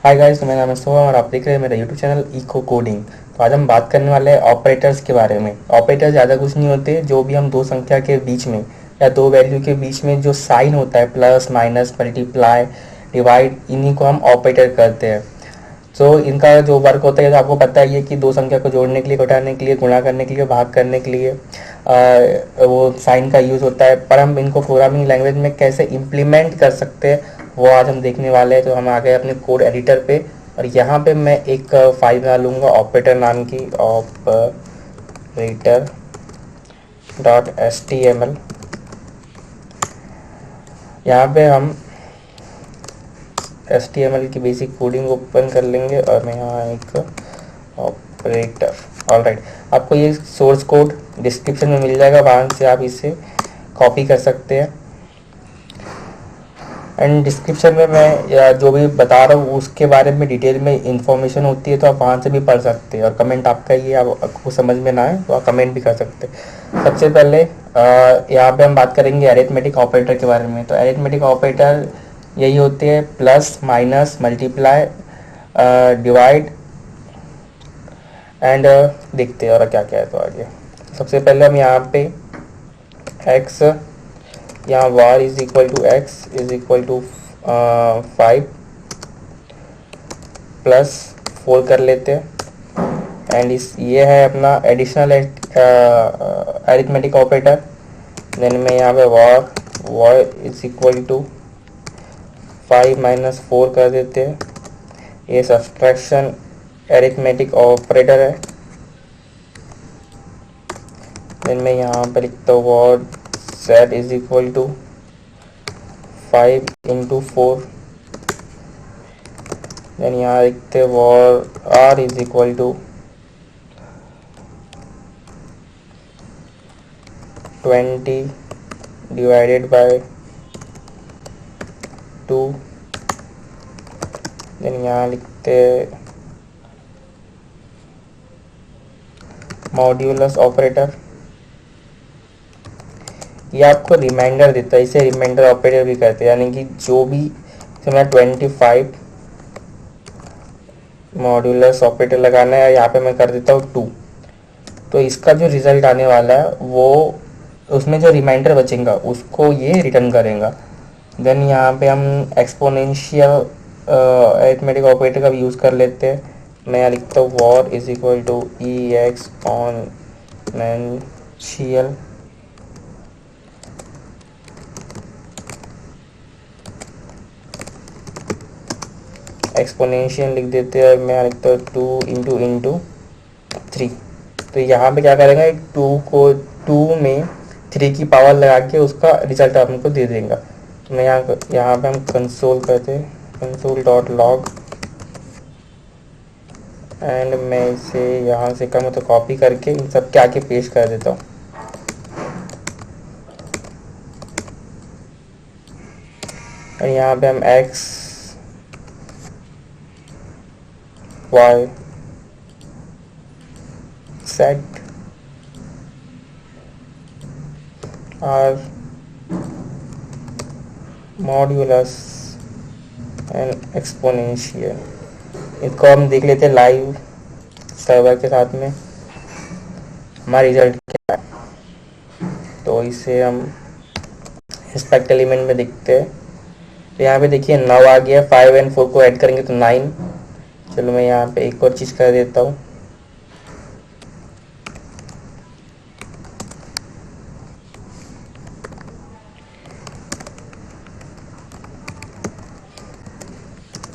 Hi guys, मेरा नाम है सोहम और आप देख रहे हैं मेरा यूट्यूब चैनल इको कोडिंग। तो आज हम बात करने वाले हैं ऑपरेटर्स के बारे में। ऑपरेटर ज़्यादा कुछ नहीं होते, जो भी हम दो संख्या के बीच में या दो वैल्यू के बीच में जो साइन होता है, प्लस माइनस मल्टीप्लाई डिवाइड, इन्हीं को हम ऑपरेटर कहते हैं। तो इनका जो वर्क होता है, तो आपको पता ही है कि दो संख्या को जोड़ने के लिए, घटाने के लिए, गुणा करने के लिए, भाग करने के लिए वो साइन का यूज़ होता है। पर हम इनको प्रोग्रामिंग लैंग्वेज में कैसे इम्प्लीमेंट कर सकते हैं, वो आज हम देखने वाले हैं। तो हम आ गए अपने कोड एडिटर पे, और यहाँ पे मैं एक फाइल बना लूँगा ऑपरेटर नाम की, ऑपरेटर .html। यहाँ पे हम HTML की बेसिक कोडिंग ओपन कर लेंगे, और मैं यहाँ एक ऑपरेटर। ऑलराइट, आपको ये सोर्स कोड डिस्क्रिप्शन में मिल जाएगा, वहाँ से आप इसे कॉपी कर सकते हैं। एंड डिस्क्रिप्शन में मैं या जो भी बता रहा हूँ उसके बारे में डिटेल में इंफॉर्मेशन होती है, तो आप वहाँ से भी पढ़ सकते हैं। और कमेंट आपका ही है, आपको समझ में ना आए तो आप कमेंट भी कर सकते हैं। सबसे पहले यहाँ पे हम बात करेंगे अरिथमेटिक ऑपरेटर के बारे में। तो अरिथमेटिक ऑपरेटर यही होते हैं, plus minus multiply divide and देखते हैं और क्या क्या है। तो आगे सबसे पहले हम यहाँ पे x, यहाँ var is equal to x is equal to 5 plus 4 कर लेते हैं। एंड इस ये है अपना एडिशनल अरिथमेटिक ऑपरेटर। देन में यहाँ पे var var is equal to 5 minus 4 कर देते हैं। ये सब्सट्रैक्शन अरिथमेटिक ऑपरेटर है। देन मैं यहाँ पर लिखता हूँ var z is equal to 5 into 4। Then यहाँ लिखते var r is equal to 20 divided by 2। Then यहाँ लिखते मॉड्यूलस ऑपरेटर। ये आपको रिमाइंडर देता है, इसे रिमाइंडर ऑपरेटर भी कहते हैं। यानी कि जो भी मैं 25 मॉड्यूलस ऑपरेटर लगाना है, यहाँ पे मैं कर देता हूँ 2। तो इसका जो रिजल्ट आने वाला है वो उसमें जो रिमाइंडर बचेगा उसको ये रिटर्न करेगा। देन यहाँ पे हम एक्सपोनेंशियल अरिथमेटिक ऑपरेटर का भी यूज़ कर लेते हैं। मैं यहाँ लिखता हूँ var is equal to E exponential exponential लिख देते हैं। मैं यहाँ लिखता हूँ 2 इंटू इंटू 3। तो यहाँ पे क्या करेगा, एक 2 को 2 में 3 की पावर लगा के उसका रिजल्ट हमको दे देगा। तो मैं यहाँ पे हम कंसोल करते हैं, कंसोल डॉट लॉग। एंड मैं इसे यहाँ से कम तो कॉपी करके इन सब के आगे पेस्ट कर देता हूँ। और यहाँ पे हम x y set are modulus and exponential. इसको हम देख लेते हैं लाइव सर्वर के साथ में हमारा रिजल्ट क्या है। तो इसे हम इंस्पेक्ट एलिमेंट में देखते हैं। तो यहाँ पे देखिए 9 आ गया। 5 एंड 4 को ऐड करेंगे तो 9। चलो मैं यहाँ पे एक और चीज़ कर देता हूँ।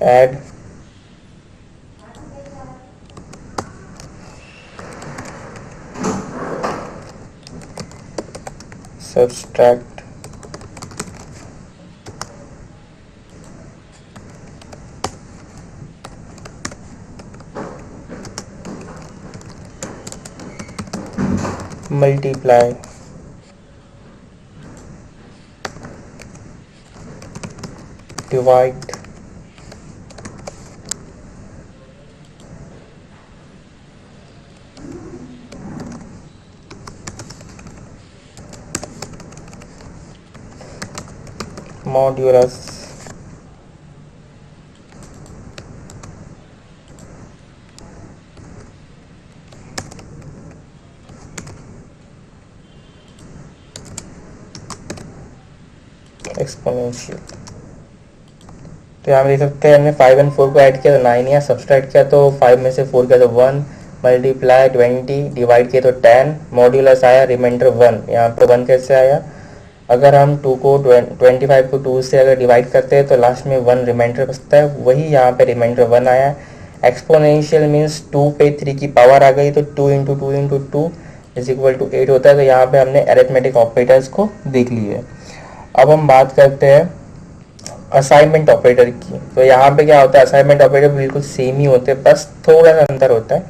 Add subtract multiply divide modulus exponential. तो यहाँ देख सकते हैं हमने 5 और 4 को ऐड किया तो 9, यहाँ सब्सट्रैक्ट किया तो 5 में से 4 किया तो 1, मल्टीप्लाई 20, डिवाइड किया तो 10, मॉड्यूलस आया रिमाइंडर 1। यहाँ पे 1 कैसे आया, अगर हम 2 को 25 को 2 से अगर डिवाइड करते हैं तो लास्ट में 1 रिमाइंडर बचता है, वही यहाँ पे रिमाइंडर 1 आया। एक्सपोनेंशियल मीन्स 2 पे 3 की पावर आ गई तो 2 into 2 into 2 is equal to 8 होता है। तो यहाँ पे हमने अरिथमेटिक ऑपरेटर्स को देख लिए। अब हम बात करते हैं असाइनमेंट ऑपरेटर की। तो यहाँ पे क्या होता है, असाइनमेंट ऑपरेटर बिल्कुल सेम ही होते हैं, बस थोड़ा सा अंतर होता है।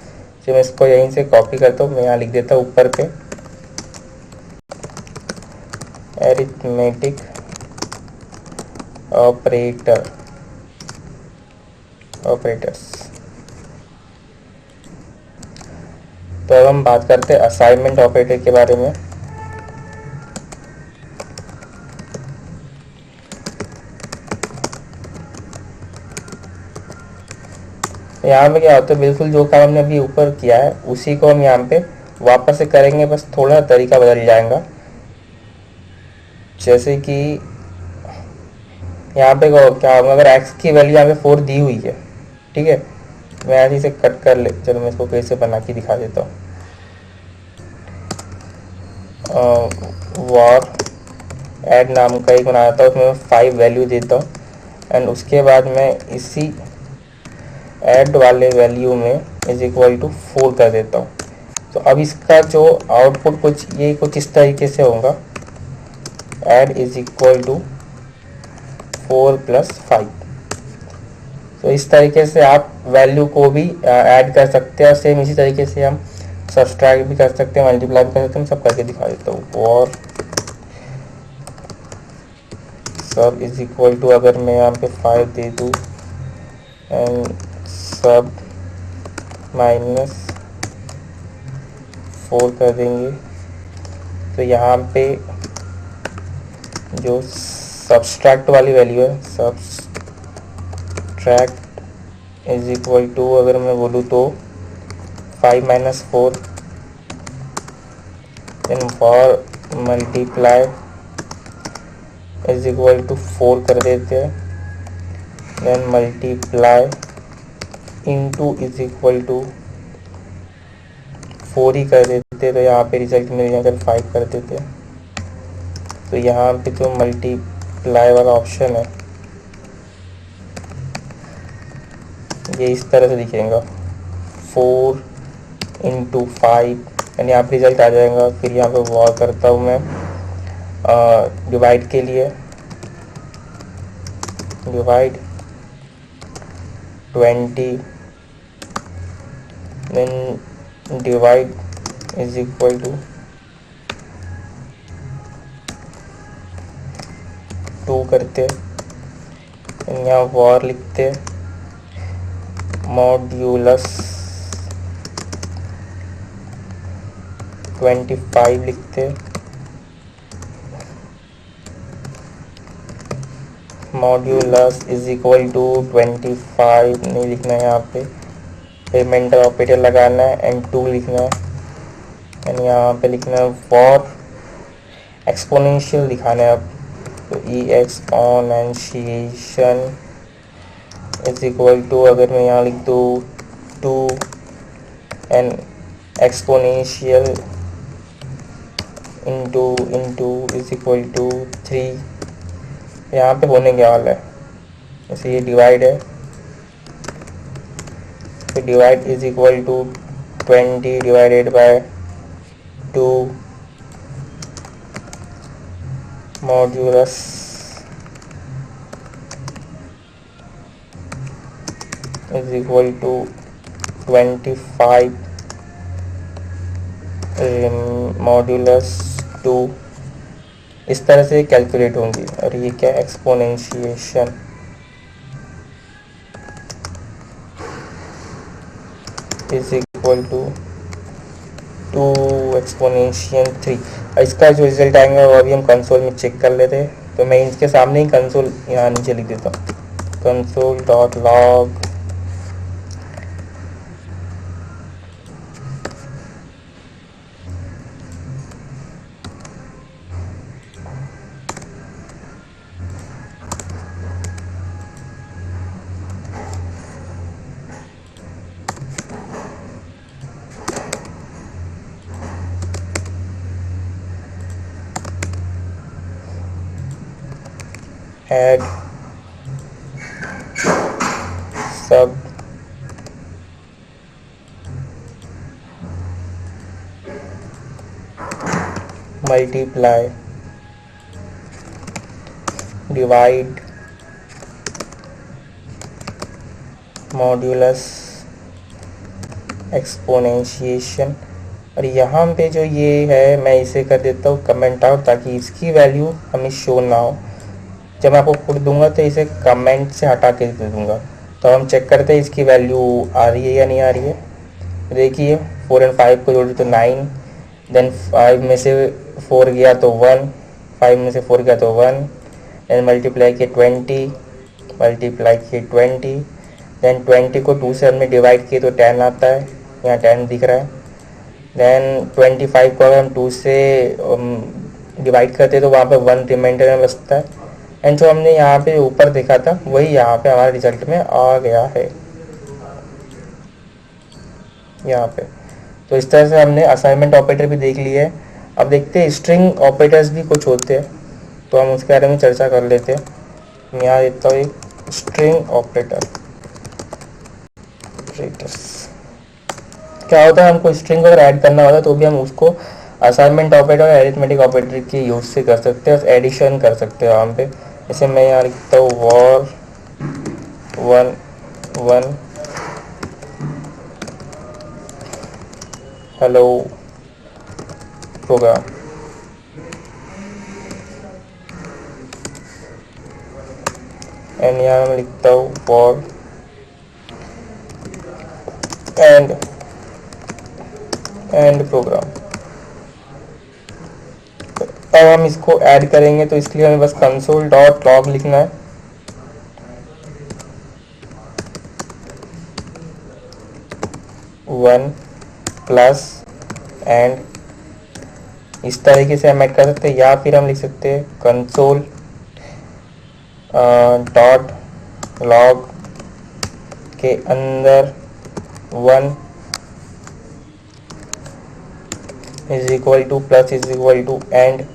जो मैं इसको यहीं से कॉपी करता हूँ, मैं यहाँ लिख देता हूँ ऊपर पे अरिथमेटिक ऑपरेटर्स। तो अब हम बात करते हैं असाइनमेंट ऑपरेटर के बारे में। यहाँ पे क्या होता है, बिल्कुल जो काम हमने अभी ऊपर किया है उसी को हम यहाँ पे वापस से करेंगे, बस थोड़ा तरीका बदल जाएगा। जैसे कि यहाँ पे क्या होगा, अगर x की वैल्यू यहाँ पे 4 दी हुई है, ठीक है, मैं ऐसे इसे कट कर ले, चलो मैं इसको कैसे बना के दिखा देता हूँ। वॉर ऐड नाम का एक बनाता हूँ, उसमें मैं 5 वैल्यू देता हूँ एंड उसके बाद मैं इसी ऐड वाले वैल्यू में इज इक्वल टू 4 कर देता हूँ। तो अब इसका जो आउटपुट कुछ इस तरीके से होगा, add is equal to 4 plus 5। तो इस तरीके से आप वैल्यू को भी ऐड कर सकते हैं। सेम इसी तरीके से हम सब्सट्रैक्ट भी कर सकते हैं, मल्टीप्लाई भी कर सकते हैं। सब करके दिखा देता हूँ। और सब इज इक्वल टू, अगर मैं यहाँ पे 5 दे दूँ एंड सब माइनस 4 कर देंगे, तो यहाँ पे जो सब्सट्रैक्ट वाली वैल्यू है, सब्सट्रैक्ट इज इक्वल टू, अगर मैं बोलूँ तो 5 minus 4 then for multiply is equal to 4 कर देते हैं, then multiply into is equal to 4 ही कर देते। तो यहाँ पे रिजल्ट में अगर 5 कर देते, तो यहाँ पे जो मल्टीप्लाई वाला ऑप्शन है ये इस तरह से दिखेगा, 4 इंटू 5 यानी यहाँ पे रिजल्ट आ जाएगा। फिर यहाँ पे वॉर करता हूँ मैं डिवाइड के लिए, divide 20 then divide is equal to 2 करते, यहाँ वॉर लिखते, मॉड्यूलस 25 लिखते, मॉड्यूलस इज इक्वल टू 25 नहीं लिखना है, यहाँ पे रिमाइंडर ऑपरेटर लगाना है एंड 2 लिखना है एंड यहाँ पे लिखना है फॉर एक्सपोनेंशियल दिखाना है अब। तो E exponentiation is equal to, अगर मैं यहाँ लिख दूँ 2 and exponential into is equal to 3। यहाँ पे होने क्या वाला है, जैसे ये डिवाइड है तो divide is equal to 20 divided by 2 modulus is equal to 25 modulus 2। इस तरह से कैलकुलेट होंगी। और ये क्या, exponentiation is equal to 2 exponential 3। इसका जो रिजल्ट आएगा वो अभी हम कंसोल में चेक कर लेते हैं। तो मैं इसके सामने ही कंसोल यहाँ नीचे लिख देता हूँ, कंसोल डॉट लॉग ऐड सब मल्टीप्लाई डिवाइड मॉड्यूलस एक्सपोनेंशिएशन। और यहाँ पे जो ये है मैं इसे कर देता हूँ कमेंट आउट, ताकि इसकी वैल्यू हमें शो ना हो। जब मैं आपको खुद दूंगा तो इसे कमेंट से हटा के दे दूंगा। तो हम चेक करते हैं इसकी वैल्यू आ रही है या नहीं आ रही है। देखिए 4 और 5 को जोड़े तो 9, देन 5 में से 4 गया तो 1, 5 में से 4 गया तो 1, देन मल्टीप्लाई किए 20, मल्टीप्लाई किए 20, देन 20 को 2 से हमने डिवाइड किए तो 10 आता है, यहाँ 10 दिख रहा है। देन 25 को अगर हम 2 से डिवाइड करते तो वहाँ पे 1 रिमाइंडर में बचता है। एंड जो हमने यहाँ पे ऊपर देखा था वही यहाँ पे हमारे रिजल्ट में आ गया है यहाँ पे। तो इस तरह से हमने असाइनमेंट ऑपरेटर भी देख लिए है। अब देखते हैं स्ट्रिंग ऑपरेटर्स भी कुछ होते हैं, तो हम उसके बारे में चर्चा कर लेते हैं। मैं यहाँ देता हूँ एक स्ट्रिंग ऑपरेटर। क्या होता है, हमको स्ट्रिंग अगर ऐड करना होता है तो भी हम उसको असाइनमेंट ऑपरेटर और एरिथमेटिक ऑपरेटर के यूज से कर सकते हैं, एडिशन कर सकते हैं वहाँ पे। जैसे मैं यहाँ लिखता हूँ वॉर 1 1 हेलो प्रोग्राम, एंड यहाँ मैं लिखता हूँ वॉर एंड प्रोग्राम। अब हम इसको ऐड करेंगे तो इसके लिए हमें बस कंसोल डॉट लॉग लिखना है। वन प्लस एंड, इस तरीके से हम ऐड कर सकते हैं, या फिर हम लिख सकते हैं कंसोल डॉट लॉग के अंदर 1 is equal to plus is equal to and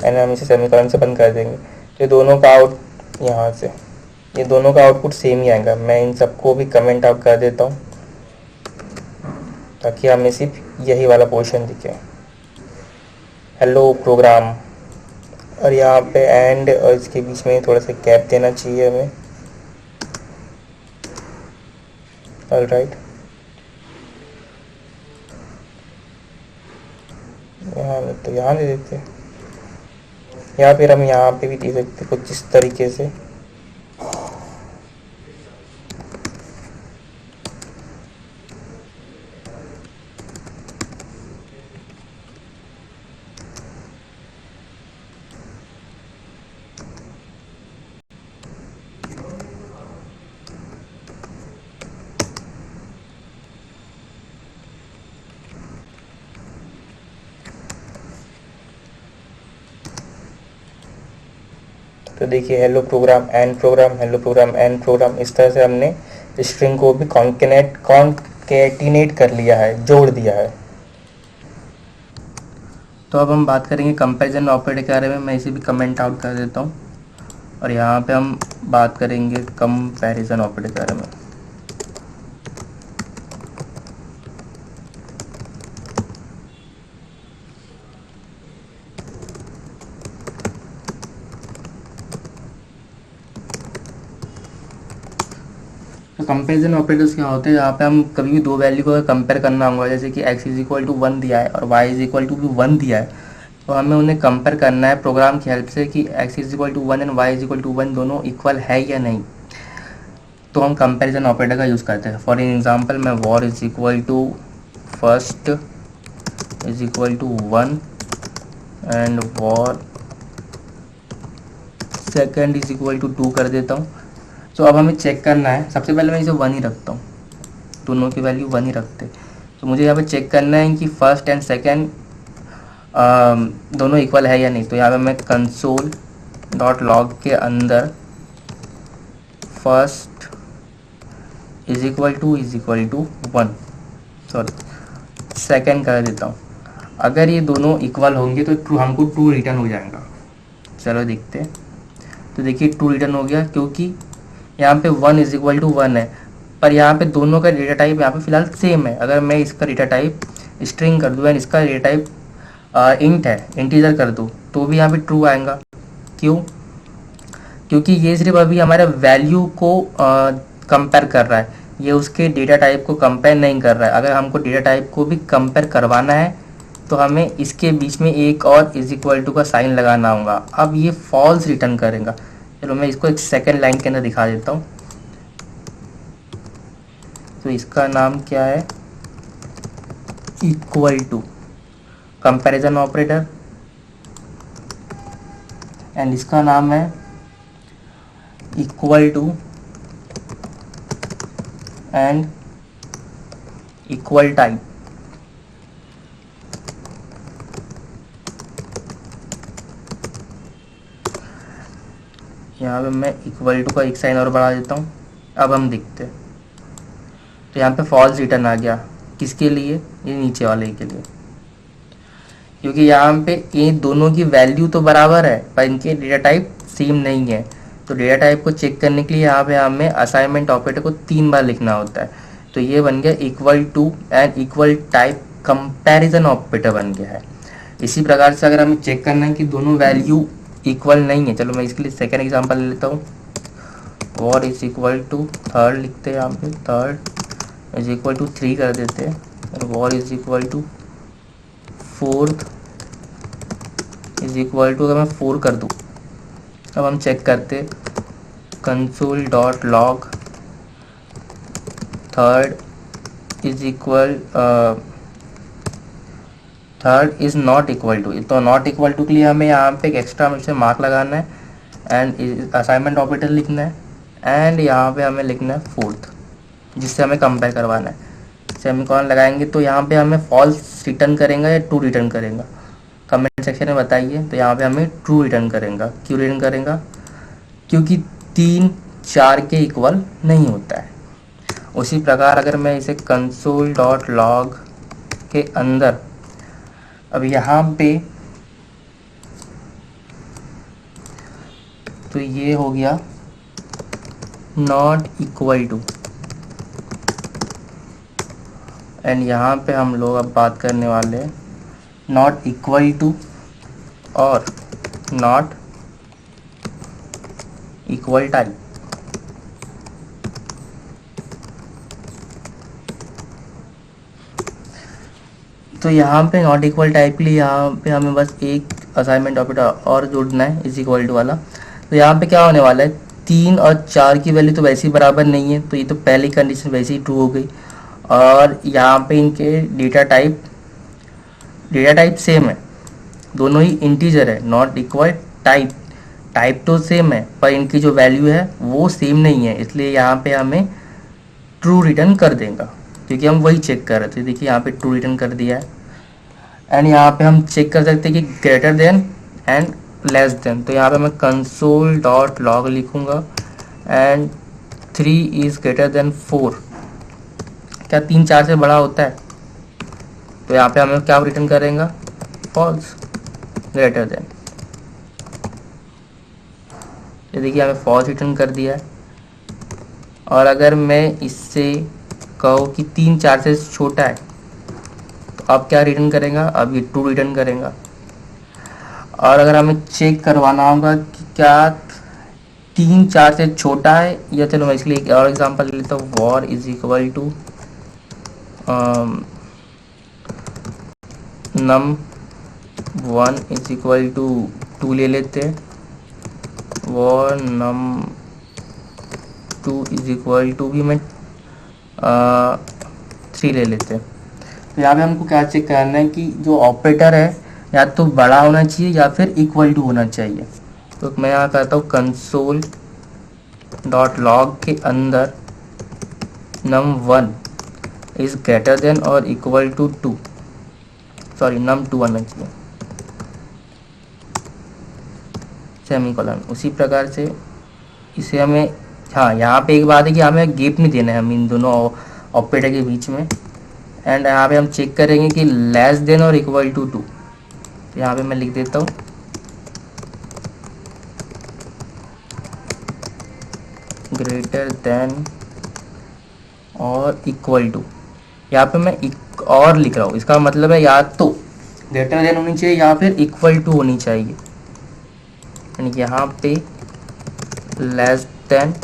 हम इसे सेमीकोलन से बंद कर देंगे। तो ये दोनों का आउट यहाँ से, ये दोनों का आउटपुट सेम ही आएगा। मैं इन सबको भी कमेंट आउट कर देता हूँ ताकि हमें सिर्फ यही वाला पोर्शन दिखे, हेलो प्रोग्राम। और यहाँ पे एंड और इसके बीच में थोड़ा सा गैप देना चाहिए हमें। ऑलराइट, यहाँ तो यहाँ दे देते हैं, या फिर हम यहाँ पे भी दे सकते कुछ इस तरीके से। तो देखिए hello program and program, hello program and program, इस तरह से हमने स्ट्रिंग को भी कॉन्केटिनेट कर लिया है, जोड़ दिया है। तो अब हम बात करेंगे कंपैरिजन ऑपरेटर के बारे में। मैं इसे भी कमेंट आउट कर देता हूँ और यहाँ पे हम बात करेंगे कंपैरिजन ऑपरेटर के बारे में। तो कंपेरिजन ऑपरेटर्स क्या होते हैं, यहाँ पे हम कभी भी दो वैल्यू को कंपेयर करना होगा, जैसे कि x इज इक्वल टू 1 दिया है और y इज इक्वल टू भी 1 दिया है, तो हमें उन्हें कंपेयर करना है प्रोग्राम की हेल्प से कि x is equal to 1 and y is equal to 1 दोनों इक्वल है या नहीं। तो हम कंपेरिजन ऑपरेटर का यूज़ करते हैं। फॉर एग्जांपल मैं var is equal to first is equal to 1 and var second is equal to 2 कर देता हूँ। तो अब हमें चेक करना है, सबसे पहले मैं इसे 1 ही रखता हूँ, दोनों की वैल्यू 1 ही रखते। तो मुझे यहाँ पे चेक करना है कि फर्स्ट एंड सेकेंड दोनों इक्वल है या नहीं। तो यहाँ पे मैं कंसोल डॉट लॉग के अंदर first is equal to 1, sorry second कर देता हूँ। अगर ये दोनों इक्वल होंगे तो ट्रू, हमको ट्रू रिटर्न हो जाएगा। चलो देखते हैं। तो देखिए ट्रू रिटर्न हो गया, क्योंकि यहाँ पे 1 इज इक्वल टू 1 है, पर यहाँ पे दोनों का डेटा टाइप यहाँ पे फिलहाल सेम है। अगर मैं इसका डेटा टाइप स्ट्रिंग कर दूँ एंड इसका डेटा टाइप इंट है, इंटीजर कर दूँ, तो भी यहाँ पे ट्रू आएगा। क्यों? क्योंकि ये सिर्फ अभी हमारे वैल्यू को कंपेयर कर रहा है, ये उसके डेटा टाइप को कंपेयर नहीं कर रहा है। अगर हमको डेटा टाइप को भी कंपेयर करवाना है तो हमें इसके बीच में एक और इज इक्वल टू का साइन लगाना होगा। अब ये फॉल्स रिटर्न करेगा। चलो मैं इसको एक सेकेंड लाइन के अंदर दिखा देता हूँ। तो इसका नाम क्या है, equal to comparison operator, and इसका नाम है equal to and equal type. यहाँ पे मैं इक्वल टू का एक साइन और बढ़ा देता हूँ। अब हम देखते हैं, तो यहाँ पे फॉल्स रिटर्न आ गया। किसके लिए? ये नीचे वाले के लिए, क्योंकि यहाँ पे ये दोनों की वैल्यू तो बराबर है पर इनके डेटा टाइप सेम नहीं है। तो डेटा टाइप को चेक करने के लिए यहाँ पे हमें असाइनमेंट ऑपरेटर को 3 बार लिखना होता है। तो ये बन गया equal to and equal type comparison operator बन गया है। इसी प्रकार से अगर हमें चेक करना है कि दोनों वैल्यू इक्वल नहीं है, चलो मैं इसके लिए सेकेंड एग्जाम्पल ले लेता हूँ। और इज इक्वल टू थर्ड लिखते हैं, यहाँ पे थर्ड इज इक्वल टू 3 कर देते हैं। Var is equal to fourth is equal to, अगर मैं 4 कर दूँ, अब हम चेक करते console dot log third is equal third is not equal to. तो नॉट इक्वल टू के लिए हमें यहाँ पे एक एक्स्ट्रा में से मार्क लगाना है एंड असाइनमेंट ऑपरेटर लिखना है, एंड यहाँ पे हमें लिखना है फोर्थ, जिससे हमें कंपेयर करवाना है। सेमीकोलन लगाएंगे तो यहाँ पे हमें फॉल्स रिटर्न करेंगे या ट्रू रिटर्न करेगा, कमेंट सेक्शन में बताइए। तो यहाँ पे हमें ट्रू रिटर्न करेगा। क्यों रिटर्न करेगा? क्योंकि 3 4 के इक्वल नहीं होता है। उसी प्रकार अगर मैं इसे कंसोल डॉट लॉग के अंदर, अब यहाँ पे तो ये हो गया नॉट इक्वल टू, एंड यहाँ पे हम लोग अब बात करने वाले हैं नॉट इक्वल टू और नॉट इक्वल टाइप। तो यहाँ पे नॉट इक्वल टाइप के लिए यहाँ पे हमें बस एक असाइनमेंट ऑपरेटर और जोड़ना है, इज इक्वल टू वाला। तो यहाँ पे क्या होने वाला है, 3 और 4 की वैल्यू तो वैसे ही बराबर नहीं है, तो ये तो पहली कंडीशन वैसे ही ट्रू हो गई। और यहाँ पे इनके डेटा टाइप सेम है, दोनों ही इंटीजर है। नॉट इक्वल टाइप तो सेम है पर इनकी जो वैल्यू है वो सेम नहीं है, इसलिए यहाँ पे हमें ट्रू रिटर्न कर देगा, क्योंकि हम वही चेक कर रहे थे। देखिए यहाँ पे ट्रू रिटर्न कर दिया है। एंड यहाँ पे हम चेक कर सकते हैं कि greater than and less than. तो यहाँ पे मैं कंसोल डॉट लॉग लिखूँगा एंड 3 इज ग्रेटर देन 4। क्या 3 4 से बड़ा होता है? तो यहाँ पे हमें क्या रिटर्न करेगा, फॉल्स। ग्रेटर देन, ये देखिए हमें फॉल्स रिटर्न कर दिया है। और अगर मैं इससे कहूँ कि 3 4 से छोटा है, तो अब क्या रिटर्न करेगा, अब ये ट्रू रिटर्न करेगा। और अगर हमें चेक करवाना होगा कि क्या 3 4 से छोटा है, या चलो मैं इसके लिए एक और एग्जांपल ले लेता हूँ। Var is equal to num1 is equal to 2 ले लेते हैं। War num2 is equal to भी मैं 3 ले लेते हैं। तो यहाँ पे हमको क्या चेक करना है कि जो ऑपरेटर है या तो बड़ा होना चाहिए या फिर इक्वल टू होना चाहिए। तो मैं यहाँ कहता हूँ कंसोल डॉट लॉग के अंदर num1 इज ग्रेटर देन और इक्वल टू 2, सॉरी num2 आना चाहिए, सेमीकोलन। उसी प्रकार से इसे हमें, हाँ यहाँ पे एक बात है कि हमें गैप नहीं देना है हम इन दोनों ऑपरेटर के बीच में। एंड यहाँ पे हम चेक करेंगे कि लेस देन और इक्वल टू 2। तो यहाँ पे मैं लिख देता हूँ ग्रेटर देन और इक्वल टू, यहाँ पे मैं एक और लिख रहा हूँ, इसका मतलब है या तो ग्रेटर देन होनी चाहिए या फिर इक्वल टू होनी चाहिए, यानी कि यहाँ पे लेस देन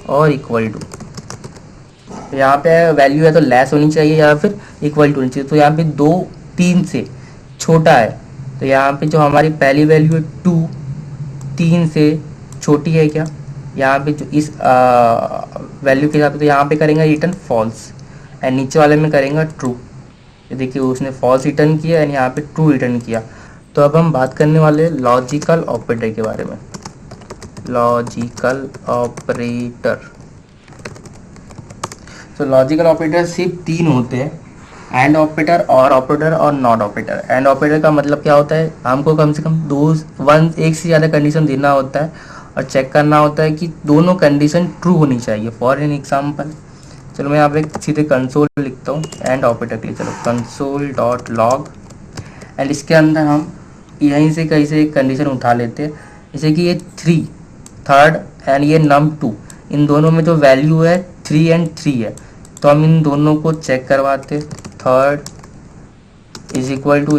और इक्वल टू, यहाँ पे वैल्यू है तो लेस होनी चाहिए या फिर इक्वल टू होनी चाहिए। तो यहाँ पे 2 3 से छोटा है, तो यहाँ पे जो हमारी पहली वैल्यू है 2 3 से छोटी है क्या, यहाँ पे जो इस वैल्यू के हिसाब से, तो यहाँ पे करेंगे रिटर्न फॉल्स एंड नीचे वाले में करेंगे ट्रू। देखिए उसने फॉल्स रिटर्न किया एंड यहाँ पे ट्रू रिटर्न किया। तो अब हम बात करने वाले लॉजिकल ऑपरेटर के बारे में। लॉजिकल ऑपरेटर, तो लॉजिकल ऑपरेटर सिर्फ 3 होते हैं, एंड ऑपरेटर, और नॉट ऑपरेटर। एंड ऑपरेटर का मतलब क्या होता है, हमको कम से कम एक से ज़्यादा कंडीशन देना होता है और चेक करना होता है कि दोनों कंडीशन ट्रू होनी चाहिए। फॉर एन एग्जाम्पल, चलो मैं यहाँ पे सीधे कंसोल लिखता हूँ एंड ऑपरेटर के लिए। चलो कंसोल डॉट लॉग, एंड इसके अंदर हम यहीं से कहीं से एक कंडीशन उठा लेते हैं, जैसे कि ये 3 थर्ड एंड ये num2, इन दोनों में जो वैल्यू है 3 एंड 3 है, तो हम इन दोनों को चेक करवाते। Third is equal to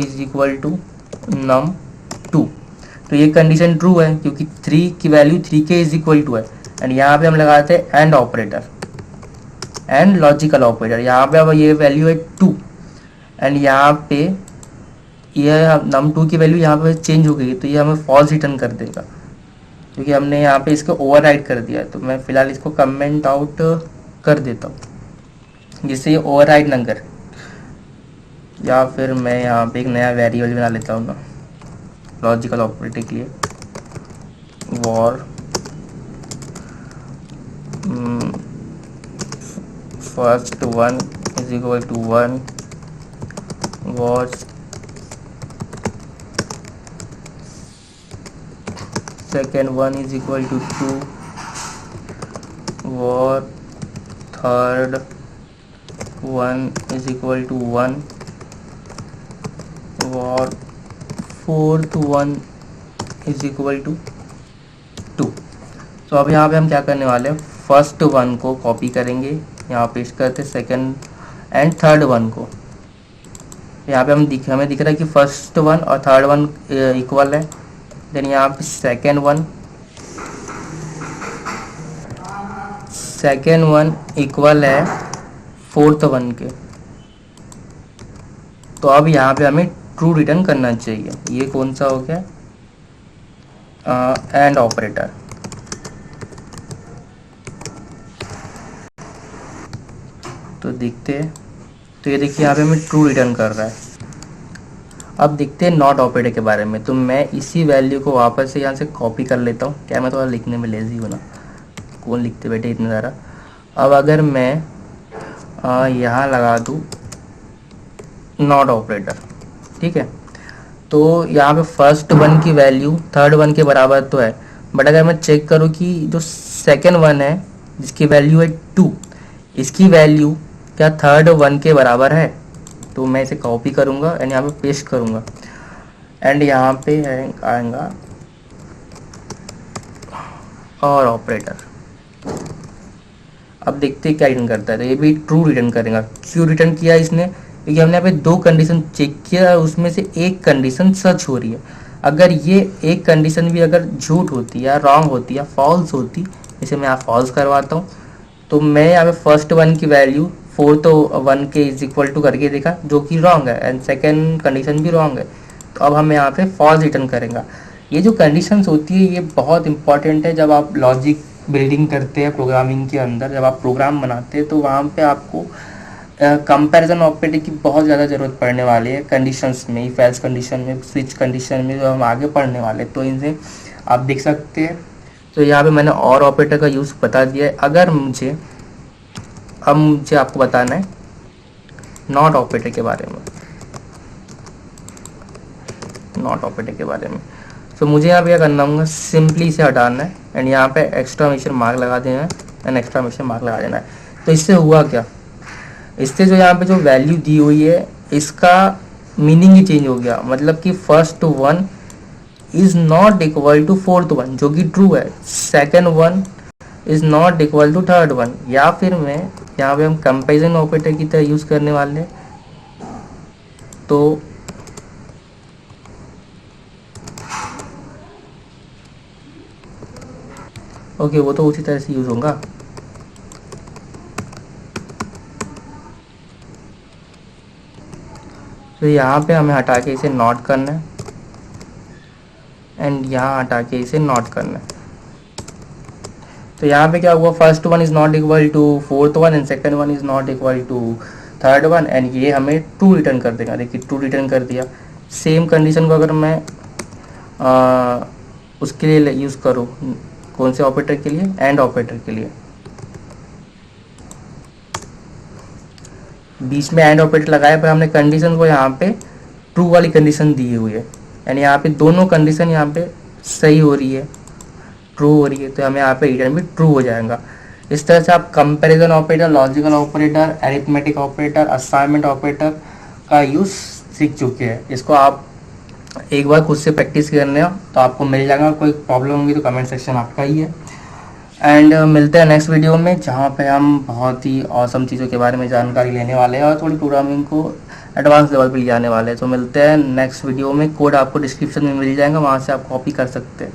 num2, तो ये कंडीशन ट्रू है क्योंकि 3 की वैल्यू 3 के इज इक्वल टू है। एंड यहाँ पे हम लगाते हैं and operator, and logical operator. यहाँ पे अब ये वैल्यू है 2 एंड यहाँ पे यह num2 की वैल्यू यहाँ पे चेंज हो गई, तो ये हमें फॉल्स रिटर्न कर देगा क्योंकि हमने यहाँ पे इसको ओवरराइड कर दिया है। तो मैं फिलहाल इसको कमेंट आउट कर देता हूँ जिससे ये ओवरराइड ना करे, या फिर मैं यहाँ पे एक नया वेरिएबल बना लेता हूँ ना लॉजिकल ऑपरेटर के लिए, var first 1 is equal to 1, var second 1 is equal to 2, war third 1 is equal to 1, war fourth 1 is equal to 2। तो अब यहाँ पे हम क्या करने वाले हैं, फर्स्ट 1 को कॉपी करेंगे, यहाँ पेस्ट करते, सेकंड एंड थर्ड 1 को, यहाँ पे हमें दिख रहा है कि फर्स्ट 1 और थर्ड 1 इक्वल है। देन यहाँ पे सेकेंड वन इक्वल है फोर्थ 1 के। तो अब यहाँ पे हमें ट्रू रिटर्न करना चाहिए। ये कौन सा हो गया, एंड ऑपरेटर। तो देखते हैं, तो ये देखिए यहाँ पे हमें ट्रू रिटर्न कर रहा है। अब देखते हैं नॉट ऑपरेटर के बारे में। तो मैं इसी वैल्यू को वापस से यहाँ से कॉपी कर लेता हूँ, क्या मैं थोड़ा लिखने में लेजी हूँ ना, कौन लिखते बैठे इतना ज़्यादा। अब अगर मैं यहाँ लगा दूँ नॉट ऑपरेटर, ठीक है, तो यहाँ पे फर्स्ट 1 की वैल्यू थर्ड 1 के बराबर तो है, बट अगर मैं चेक करूँ कि जो सेकेंड 1 है जिसकी वैल्यू है 2, इसकी वैल्यू क्या थर्ड 1 के बराबर है, तो मैं इसे कॉपी करूँगा एंड यहाँ पे पेस्ट करूँगा एंड यहाँ पे आएगा और ऑपरेटर। अब देखते हैं क्या रिटर्न करता है। तो ये भी ट्रू रिटर्न करेगा। क्यों रिटर्न किया इसने, क्योंकि हमने यहाँ पे 2 कंडीशन चेक किया, उसमें से एक कंडीशन सच हो रही है। अगर ये एक कंडीशन भी अगर झूठ होती या रॉन्ग होती या फॉल्स होती, जैसे मैं यहाँ फॉल्स करवाता हूँ, तो मैं यहाँ पे फर्स्ट 1 की वैल्यू फोर्थ 1 के इज इक्वल टू करके देखा जो कि रॉन्ग है, एंड सेकेंड कंडीशन भी रॉन्ग है, तो अब हम यहाँ पे फॉल्स रिटर्न करेंगे। ये जो कंडीशंस होती है ये बहुत इंपॉर्टेंट है जब आप लॉजिक बिल्डिंग करते हैं प्रोग्रामिंग के अंदर, जब आप प्रोग्राम बनाते हैं तो वहाँ पे आपको कंपैरिजन ऑपरेटर की बहुत ज़्यादा ज़रूरत पड़ने वाली है कंडीशंस में, इफ एल्स कंडीशन में, स्विच कंडीशन में, जो हम आगे पढ़ने वाले, तो इनसे आप देख सकते हैं। तो यहाँ पे मैंने और ऑपरेटर का यूज़ बता दिया है। अगर अब मुझे आपको बताना है नॉट ऑपरेटर के बारे में, नॉट ऑपरेटर के बारे में। तो मुझे यहाँ पे क्या करना होगा, सिंपली इसे हटाना है एंड यहाँ पे एक्सक्लेमेशन मार्क लगा देना है एंड एक्सक्लेमेशन मार्क लगा देना है। तो इससे हुआ क्या, इससे जो यहाँ पे जो वैल्यू दी हुई है इसका मीनिंग ही चेंज हो गया। मतलब कि first 1 is not equal to fourth 1, जो कि ट्रू है। Second 1 is not equal to third one, या फिर मैं यहाँ पे हम कंपेरिजन ऑपरेटर की तरह यूज़ करने वाले हैं। तो ओके, वो तो उसी तरह से यूज़ होगा। तो यहाँ पे हमें हटा के इसे नॉट करना है एंड यहाँ हटा के इसे नॉट करना है। तो यहाँ पे क्या हुआ, first one is not equal to fourth one and second one is not equal to third one, and ये हमें ट्रू रिटर्न कर देगा। देखिए ट्रू रिटर्न कर दिया। सेम कंडीशन को अगर मैं उसके लिए यूज़ करूँ, कौन से ऑपरेटर के लिए, एंड ऑपरेटर के लिए, बीच में एंड ऑपरेटर लगाया पर हमने कंडीशन को यहाँ पे ट्रू वाली कंडीशन दी हुई है, यानी यहाँ पे दोनों कंडीशन यहाँ पे सही हो रही है, ट्रू हो रही है, तो हमें यहाँ पे रिटर्न भी ट्रू हो जाएगा। इस तरह से आप comparison operator, logical operator, arithmetic operator, assignment operator का यूज़ सीख चुके हैं। इसको आप एक बार खुद से प्रैक्टिस करने हो तो आपको मिल जाएगा। कोई प्रॉब्लम होगी तो कमेंट सेक्शन आपका ही है। एंड मिलते हैं नेक्स्ट वीडियो में, जहाँ पे हम बहुत ही औसम चीज़ों के बारे में जानकारी लेने वाले हैं और थोड़ी प्रोग्रामिंग को एडवांस लेवल पे ले जाने वाले हैं। तो मिलते हैं नेक्स्ट वीडियो में। कोड आपको डिस्क्रिप्शन में मिल जाएगा, वहाँ से आप कॉपी कर सकते हैं।